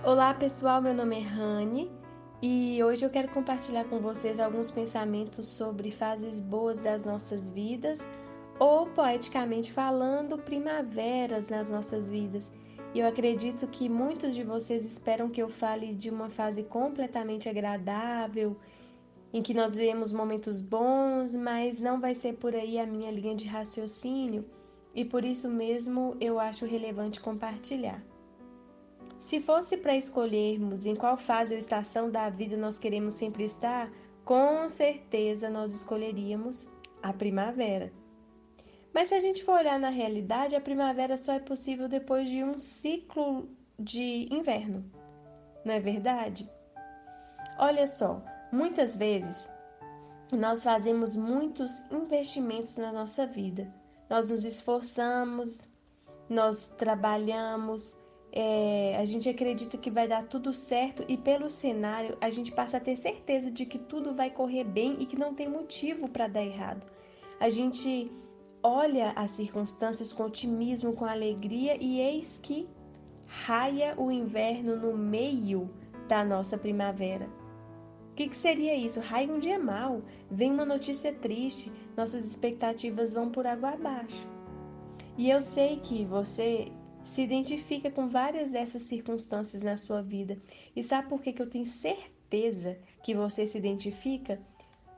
Olá pessoal, meu nome é Rani e hoje eu quero compartilhar com vocês alguns pensamentos sobre fases boas das nossas vidas ou, poeticamente falando, primaveras nas nossas vidas. E eu acredito que muitos de vocês esperam que eu fale de uma fase completamente agradável, em que nós vivemos momentos bons, mas não vai ser por aí a minha linha de raciocínio e por isso mesmo eu acho relevante compartilhar. Se fosse para escolhermos em qual fase ou estação da vida nós queremos sempre estar, com certeza nós escolheríamos a primavera. Mas se a gente for olhar na realidade, a primavera só é possível depois de um ciclo de inverno, não é verdade? Olha só, muitas vezes nós fazemos muitos investimentos na nossa vida. Nós nos esforçamos, nós trabalhamos, a gente acredita que vai dar tudo certo e pelo cenário a gente passa a ter certeza de que tudo vai correr bem e que não tem motivo para dar errado. A gente olha as circunstâncias com otimismo, com alegria e eis que raia o inverno no meio da nossa primavera. O que seria isso? Raia um dia mal, vem uma notícia triste, nossas expectativas vão por água abaixo. E eu sei que você se identifica com várias dessas circunstâncias na sua vida. E sabe por que eu tenho certeza que você se identifica?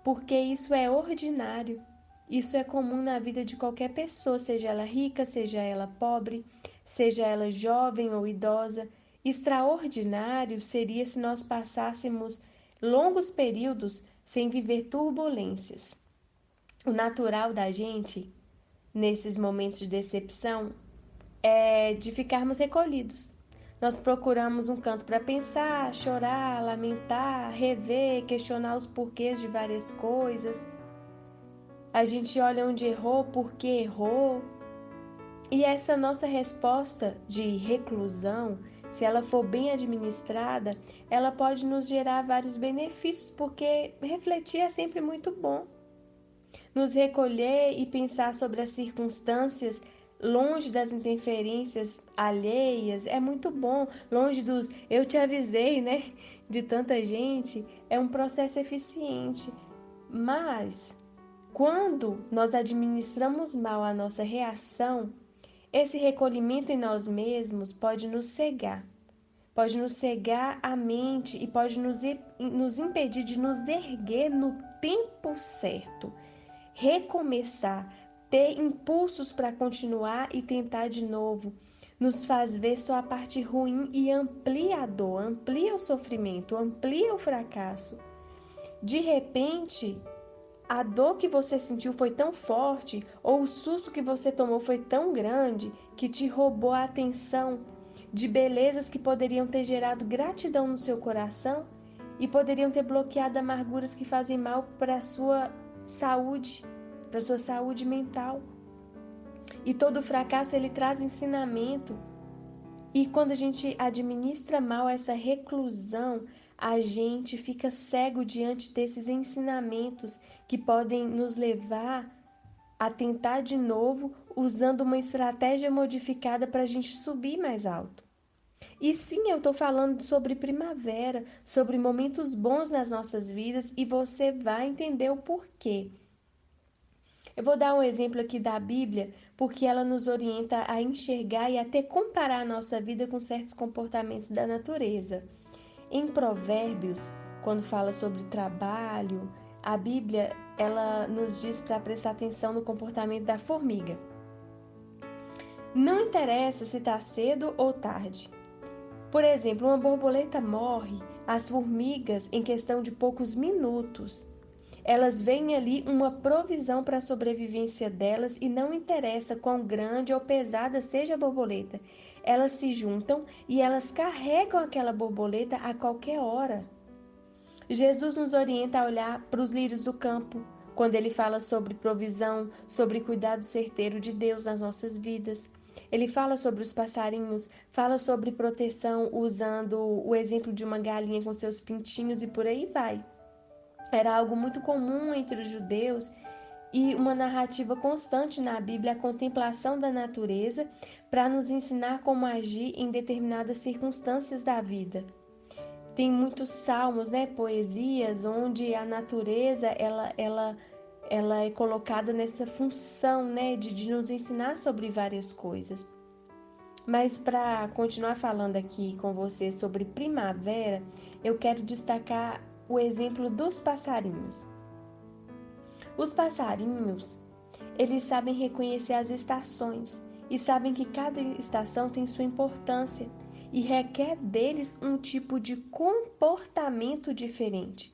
Porque isso é ordinário. Isso é comum na vida de qualquer pessoa, seja ela rica, seja ela pobre, seja ela jovem ou idosa. Extraordinário seria se nós passássemos longos períodos sem viver turbulências. O natural da gente, nesses momentos de decepção, é de ficarmos recolhidos. Nós procuramos um canto para pensar, chorar, lamentar, rever, questionar os porquês de várias coisas. A gente olha onde errou, por que errou. E essa nossa resposta de reclusão, se ela for bem administrada, ela pode nos gerar vários benefícios, porque refletir é sempre muito bom. Nos recolher e pensar sobre as circunstâncias longe das interferências alheias é muito bom, longe dos eu te avisei, né? De tanta gente, é um processo eficiente. Mas quando nós administramos mal a nossa reação, esse recolhimento em nós mesmos pode nos cegar a mente e pode nos impedir de nos erguer no tempo certo, recomeçar, ter impulsos para continuar e tentar de novo. Nos faz ver só a parte ruim e amplia a dor, amplia o sofrimento, amplia o fracasso. De repente, a dor que você sentiu foi tão forte, ou o susto que você tomou foi tão grande, que te roubou a atenção de belezas que poderiam ter gerado gratidão no seu coração e poderiam ter bloqueado amarguras que fazem mal para a sua saúde, para a sua saúde mental. E todo fracasso ele traz ensinamento. E quando a gente administra mal essa reclusão, a gente fica cego diante desses ensinamentos que podem nos levar a tentar de novo usando uma estratégia modificada para a gente subir mais alto. E sim, eu estou falando sobre primavera, sobre momentos bons nas nossas vidas e você vai entender o porquê. Eu vou dar um exemplo aqui da Bíblia, porque ela nos orienta a enxergar e até comparar a nossa vida com certos comportamentos da natureza. Em Provérbios, quando fala sobre trabalho, a Bíblia ela nos diz para prestar atenção no comportamento da formiga. Não interessa se está cedo ou tarde. Por exemplo, uma borboleta morre, as formigas, em questão de poucos minutos, elas veem ali uma provisão para a sobrevivência delas e não interessa quão grande ou pesada seja a borboleta. Elas se juntam e elas carregam aquela borboleta a qualquer hora. Jesus nos orienta a olhar para os lírios do campo, quando ele fala sobre provisão, sobre cuidado certeiro de Deus nas nossas vidas. Ele fala sobre os passarinhos, fala sobre proteção usando o exemplo de uma galinha com seus pintinhos e por aí vai. Era algo muito comum entre os judeus e uma narrativa constante na Bíblia, a contemplação da natureza, para nos ensinar como agir em determinadas circunstâncias da vida. Tem muitos salmos, né, poesias, onde a natureza ela é colocada nessa função, né, de nos ensinar sobre várias coisas. Mas para continuar falando aqui com você sobre primavera, eu quero destacar o exemplo dos passarinhos. Os passarinhos, eles sabem reconhecer as estações e sabem que cada estação tem sua importância e requer deles um tipo de comportamento diferente.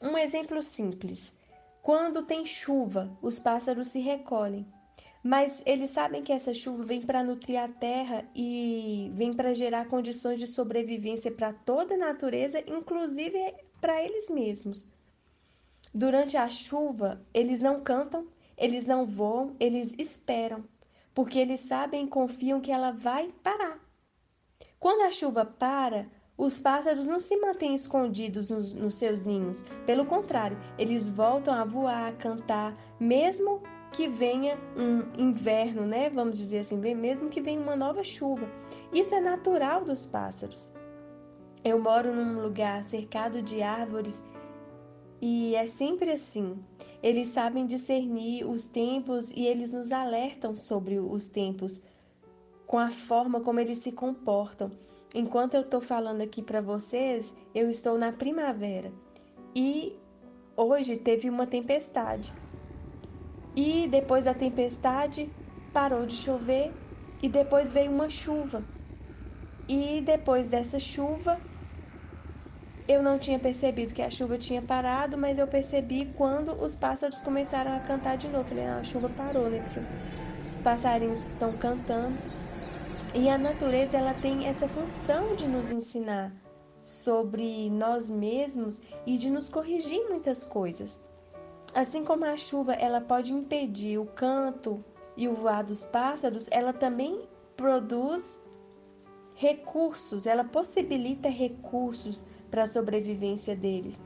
Um exemplo simples: quando tem chuva, os pássaros se recolhem, mas eles sabem que essa chuva vem para nutrir a terra e vem para gerar condições de sobrevivência para toda a natureza, inclusive para eles mesmos. Durante a chuva, eles não cantam, eles não voam, eles esperam, porque eles sabem e confiam que ela vai parar. Quando a chuva para, os pássaros não se mantêm escondidos nos seus ninhos. Pelo contrário, eles voltam a voar, a cantar, mesmo que venha um inverno, né? Vamos dizer assim, mesmo que venha uma nova chuva. Isso é natural dos pássaros. Eu moro num lugar cercado de árvores e é sempre assim. Eles sabem discernir os tempos e eles nos alertam sobre os tempos com a forma como eles se comportam. Enquanto eu estou falando aqui para vocês, eu estou na primavera e hoje teve uma tempestade. E depois da tempestade parou de chover e depois veio uma chuva. E depois dessa chuva, eu não tinha percebido que a chuva tinha parado, mas eu percebi quando os pássaros começaram a cantar de novo. Falei, a chuva parou, né? Porque os passarinhos estão cantando. E a natureza ela tem essa função de nos ensinar sobre nós mesmos e de nos corrigir em muitas coisas. Assim como a chuva ela pode impedir o canto e o voar dos pássaros, ela também produz recursos, ela possibilita recursos para a sobrevivência deles.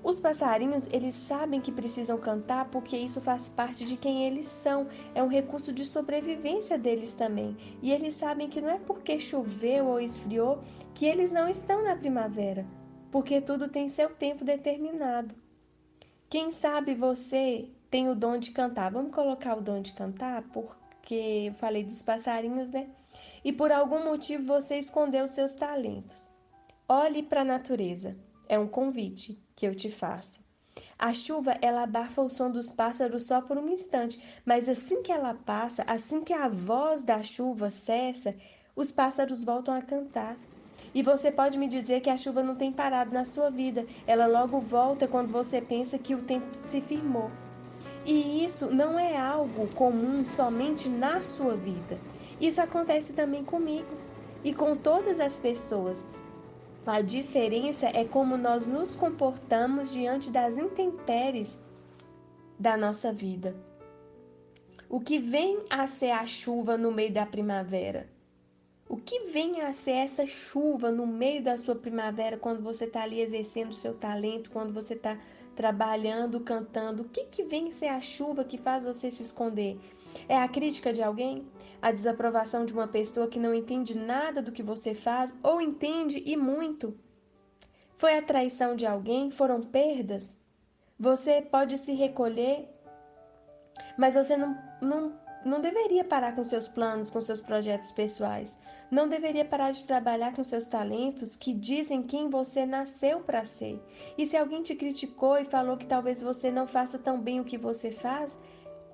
Os passarinhos, eles sabem que precisam cantar porque isso faz parte de quem eles são, é um recurso de sobrevivência deles também. E eles sabem que não é porque choveu ou esfriou que eles não estão na primavera, porque tudo tem seu tempo determinado. Quem sabe você tem o dom de cantar. Vamos colocar o dom de cantar, porque eu falei dos passarinhos, né? E por algum motivo você escondeu os seus talentos. Olhe para a natureza. É um convite que eu te faço. A chuva, ela abafa o som dos pássaros só por um instante, mas assim que ela passa, assim que a voz da chuva cessa, os pássaros voltam a cantar. E você pode me dizer que a chuva não tem parado na sua vida, ela logo volta quando você pensa que o tempo se firmou. E isso não é algo comum somente na sua vida. Isso acontece também comigo e com todas as pessoas. A diferença é como nós nos comportamos diante das intempéries da nossa vida. O que vem a ser a chuva no meio da primavera? O que vem a ser essa chuva no meio da sua primavera quando você está ali exercendo o seu talento, quando você está trabalhando, cantando? O que vem a ser a chuva que faz você se esconder? É a crítica de alguém? A desaprovação de uma pessoa que não entende nada do que você faz ou entende e muito? Foi a traição de alguém? Foram perdas? Você pode se recolher, mas você não deveria parar com seus planos, com seus projetos pessoais. Não deveria parar de trabalhar com seus talentos que dizem quem você nasceu para ser. E se alguém te criticou e falou que talvez você não faça tão bem o que você faz,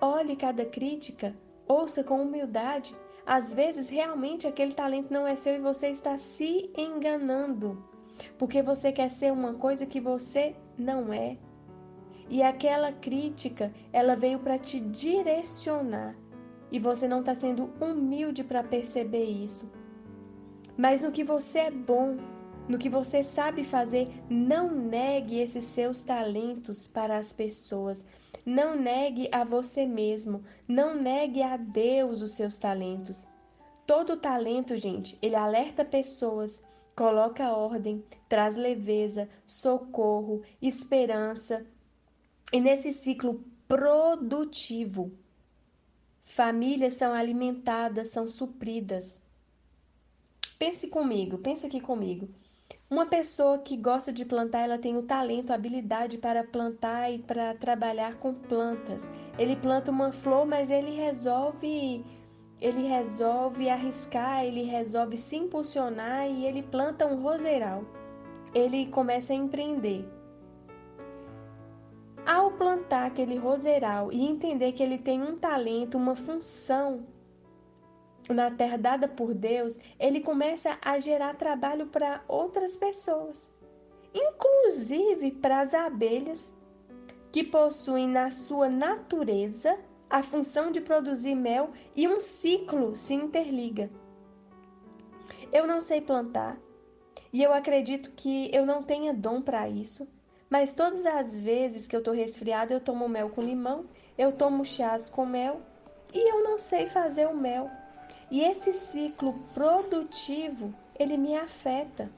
olhe cada crítica, ouça com humildade. Às vezes, realmente, aquele talento não é seu e você está se enganando, porque você quer ser uma coisa que você não é. E aquela crítica, ela veio para te direcionar. E você não está sendo humilde para perceber isso. Mas no que você é bom, no que você sabe fazer, não negue esses seus talentos para as pessoas. Não negue a você mesmo. Não negue a Deus os seus talentos. Todo talento, gente, ele alerta pessoas, coloca ordem, traz leveza, socorro, esperança. E nesse ciclo produtivo. Famílias são alimentadas, são supridas. Pense aqui comigo. Uma pessoa que gosta de plantar, ela tem o talento, a habilidade para plantar e para trabalhar com plantas. Ele planta uma flor, mas ele resolve arriscar, ele resolve se impulsionar e ele planta um roseiral. Ele começa a empreender. Ao plantar aquele roseiral e entender que ele tem um talento, uma função na terra dada por Deus, ele começa a gerar trabalho para outras pessoas, inclusive para as abelhas, que possuem na sua natureza a função de produzir mel e um ciclo se interliga. Eu não sei plantar e eu acredito que eu não tenha dom para isso, mas todas as vezes que eu estou resfriada, eu tomo mel com limão, eu tomo chás com mel e eu não sei fazer o mel. E esse ciclo produtivo, ele me afeta.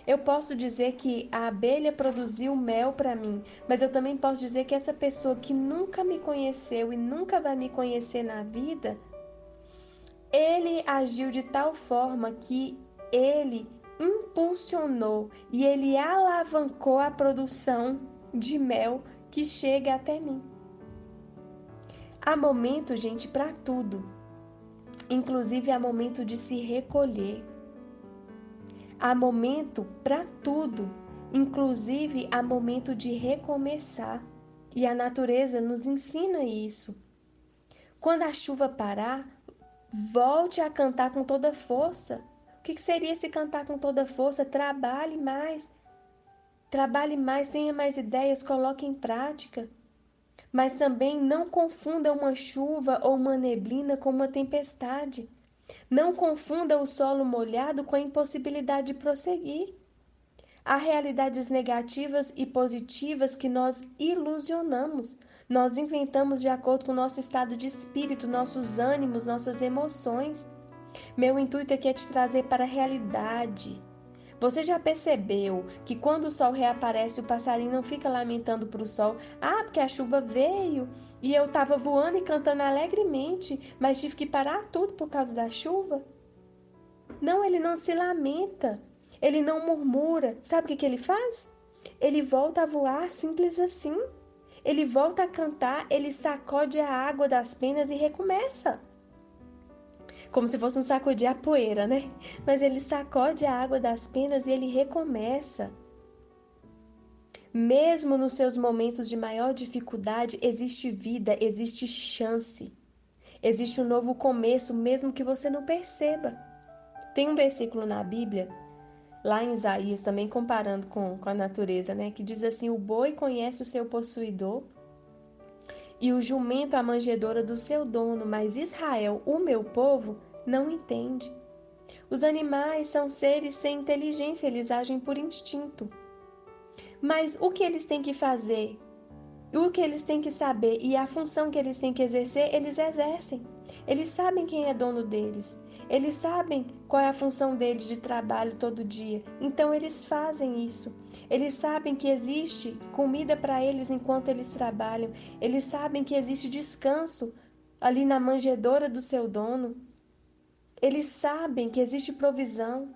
Eu posso dizer que a abelha produziu mel para mim, mas eu também posso dizer que essa pessoa que nunca me conheceu e nunca vai me conhecer na vida, ele agiu de tal forma que ele impulsionou e ele alavancou a produção de mel que chega até mim. Há momento, gente, para tudo. Inclusive há momento de se recolher. Há momento para tudo, inclusive há momento de recomeçar. E a natureza nos ensina isso. Quando a chuva parar, volte a cantar com toda força. O que seria esse cantar com toda força? Trabalhe mais, tenha mais ideias, coloque em prática. Mas também não confunda uma chuva ou uma neblina com uma tempestade. Não confunda o solo molhado com a impossibilidade de prosseguir. Há realidades negativas e positivas que nós ilusionamos. Nós inventamos de acordo com o nosso estado de espírito, nossos ânimos, nossas emoções. Meu intuito aqui é te trazer para a realidade. Você já percebeu que quando o sol reaparece, o passarinho não fica lamentando para o sol? Ah, porque a chuva veio e eu estava voando e cantando alegremente, mas tive que parar tudo por causa da chuva? Não, ele não se lamenta, ele não murmura. Sabe o que ele faz? Ele volta a voar simples assim. Ele volta a cantar, ele sacode a água das penas e recomeça. Como se fosse um sacudir a poeira, né? Mas ele sacode a água das penas e ele recomeça. Mesmo nos seus momentos de maior dificuldade, existe vida, existe chance. Existe um novo começo, mesmo que você não perceba. Tem um versículo na Bíblia, lá em Isaías, também comparando com a natureza, né? Que diz assim: o boi conhece o seu possuidor e o jumento a manjedoura do seu dono, mas Israel, o meu povo, não entende. Os animais são seres sem inteligência, eles agem por instinto. Mas o que eles têm que fazer? O que eles têm que saber e a função que eles têm que exercer, eles exercem. Eles sabem quem é dono deles. Eles sabem qual é a função deles de trabalho todo dia. Então eles fazem isso. Eles sabem que existe comida para eles enquanto eles trabalham. Eles sabem que existe descanso ali na manjedoura do seu dono. Eles sabem que existe provisão.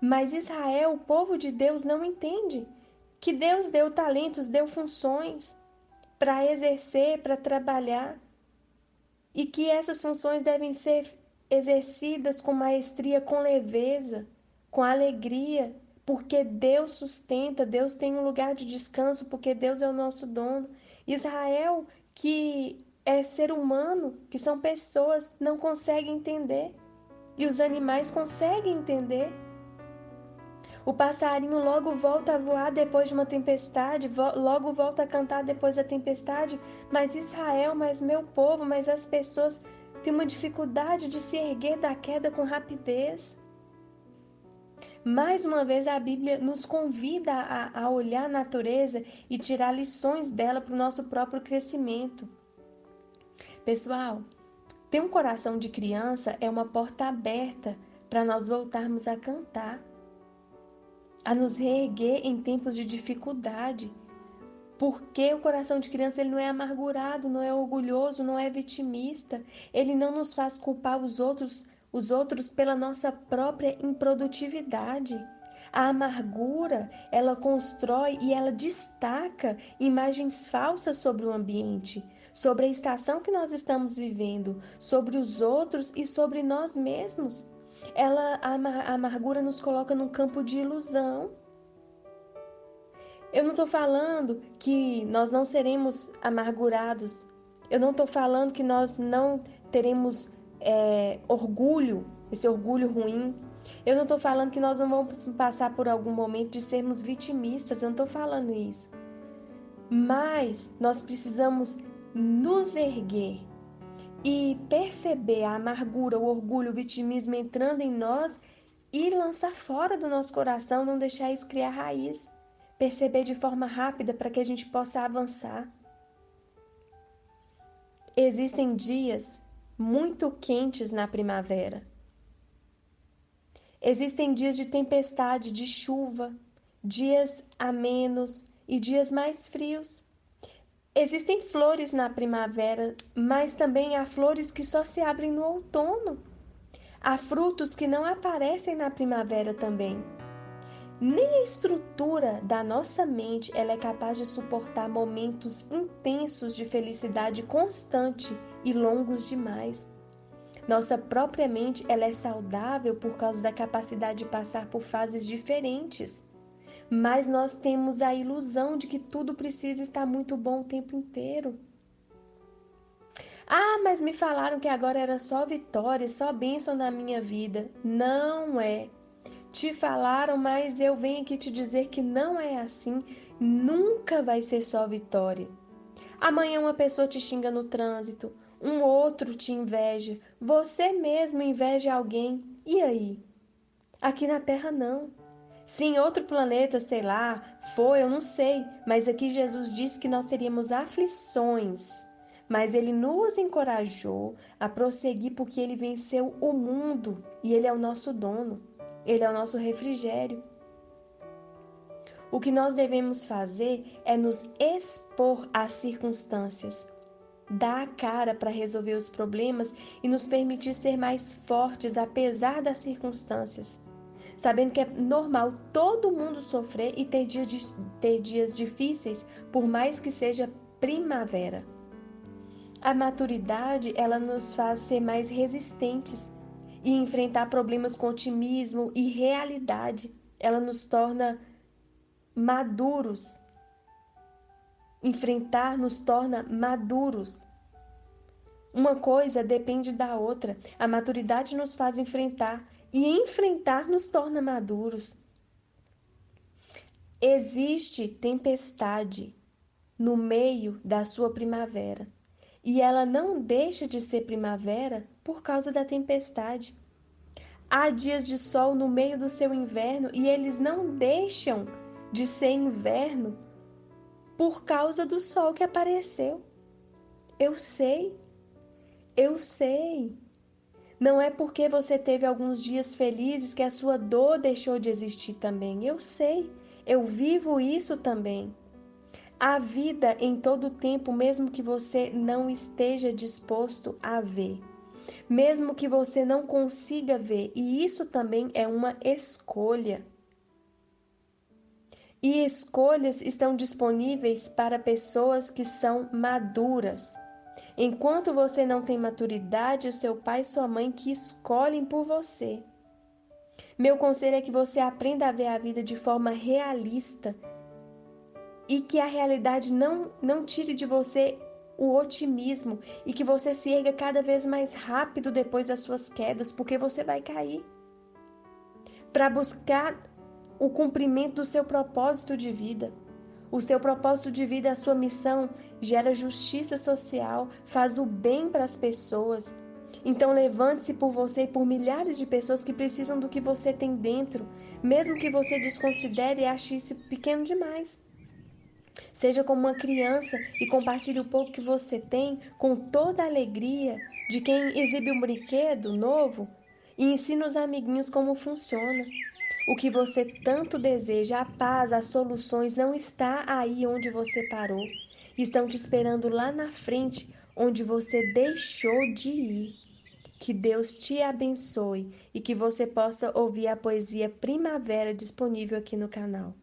Mas Israel, o povo de Deus, não entende que Deus deu talentos, deu funções para exercer, para trabalhar, e que essas funções devem ser exercidas com maestria, com leveza, com alegria, porque Deus sustenta, Deus tem um lugar de descanso, porque Deus é o nosso dono. Israel, que é ser humano, que são pessoas, não consegue entender, e os animais conseguem entender. O passarinho logo volta a voar depois de uma tempestade, logo volta a cantar depois da tempestade, mas Israel, mas meu povo, mas as pessoas têm uma dificuldade de se erguer da queda com rapidez. Mais uma vez a Bíblia nos convida a olhar a natureza e tirar lições dela para o nosso próprio crescimento. Pessoal, ter um coração de criança é uma porta aberta para nós voltarmos a cantar, a nos reerguer em tempos de dificuldade. Porque o coração de criança ele não é amargurado, não é orgulhoso, não é vitimista. Ele não nos faz culpar os outros pela nossa própria improdutividade. A amargura, ela constrói e ela destaca imagens falsas sobre o ambiente, sobre a estação que nós estamos vivendo, sobre os outros e sobre nós mesmos. A amargura nos coloca num campo de ilusão. Eu não estou falando que nós não seremos amargurados. Eu não estou falando que nós não teremos orgulho, esse orgulho ruim. Eu não estou falando que nós não vamos passar por algum momento de sermos vitimistas. Eu não estou falando isso. Mas nós precisamos nos erguer e perceber a amargura, o orgulho, o vitimismo entrando em nós e lançar fora do nosso coração, não deixar isso criar raiz. Perceber de forma rápida para que a gente possa avançar. Existem dias muito quentes na primavera. Existem dias de tempestade, de chuva, dias amenos e dias mais frios. Existem flores na primavera, mas também há flores que só se abrem no outono. Há frutos que não aparecem na primavera também. Nem a estrutura da nossa mente ela é capaz de suportar momentos intensos de felicidade constante e longos demais. Nossa própria mente ela é saudável por causa da capacidade de passar por fases diferentes. Mas nós temos a ilusão de que tudo precisa estar muito bom o tempo inteiro. Ah, mas me falaram que agora era só vitória, só bênção na minha vida. Não é. Te falaram, mas eu venho aqui te dizer que não é assim. Nunca vai ser só vitória. Amanhã uma pessoa te xinga no trânsito, um outro te inveja, você mesmo inveja alguém. E aí? Aqui na Terra não. Se em outro planeta, sei lá, foi, eu não sei, mas aqui Jesus disse que nós teríamos aflições. Mas ele nos encorajou a prosseguir porque ele venceu o mundo e ele é o nosso dono. Ele é o nosso refrigério. O que nós devemos fazer é nos expor às circunstâncias, dar a cara para resolver os problemas e nos permitir ser mais fortes apesar das circunstâncias. Sabendo que é normal todo mundo sofrer e ter dias difíceis, por mais que seja primavera. A maturidade, ela nos faz ser mais resistentes e enfrentar problemas com otimismo e realidade. Ela nos torna maduros. Enfrentar nos torna maduros. Uma coisa depende da outra. A maturidade nos faz enfrentar e enfrentar nos torna maduros. Existe tempestade no meio da sua primavera e ela não deixa de ser primavera por causa da tempestade. Há dias de sol no meio do seu inverno e eles não deixam de ser inverno por causa do sol que apareceu. Eu sei, eu sei. Não é porque você teve alguns dias felizes que a sua dor deixou de existir também. Eu sei, eu vivo isso também. Há vida em todo o tempo, mesmo que você não esteja disposto a ver. Mesmo que você não consiga ver, e isso também é uma escolha. E escolhas estão disponíveis para pessoas que são maduras. Enquanto você não tem maturidade, o seu pai e sua mãe que escolhem por você. Meu conselho é que você aprenda a ver a vida de forma realista e que a realidade não tire de você o otimismo e que você se erga cada vez mais rápido depois das suas quedas, porque você vai cair. Para buscar o cumprimento do seu propósito de vida. O seu propósito de vida, a sua missão, gera justiça social, faz o bem para as pessoas. Então levante-se por você e por milhares de pessoas que precisam do que você tem dentro, mesmo que você desconsidere e ache isso pequeno demais. Seja como uma criança e compartilhe o pouco que você tem com toda a alegria de quem exibe um brinquedo novo e ensina os amiguinhos como funciona. O que você tanto deseja, a paz, as soluções, não está aí onde você parou. Estão te esperando lá na frente, onde você deixou de ir. Que Deus te abençoe e que você possa ouvir a poesia Primavera disponível aqui no canal.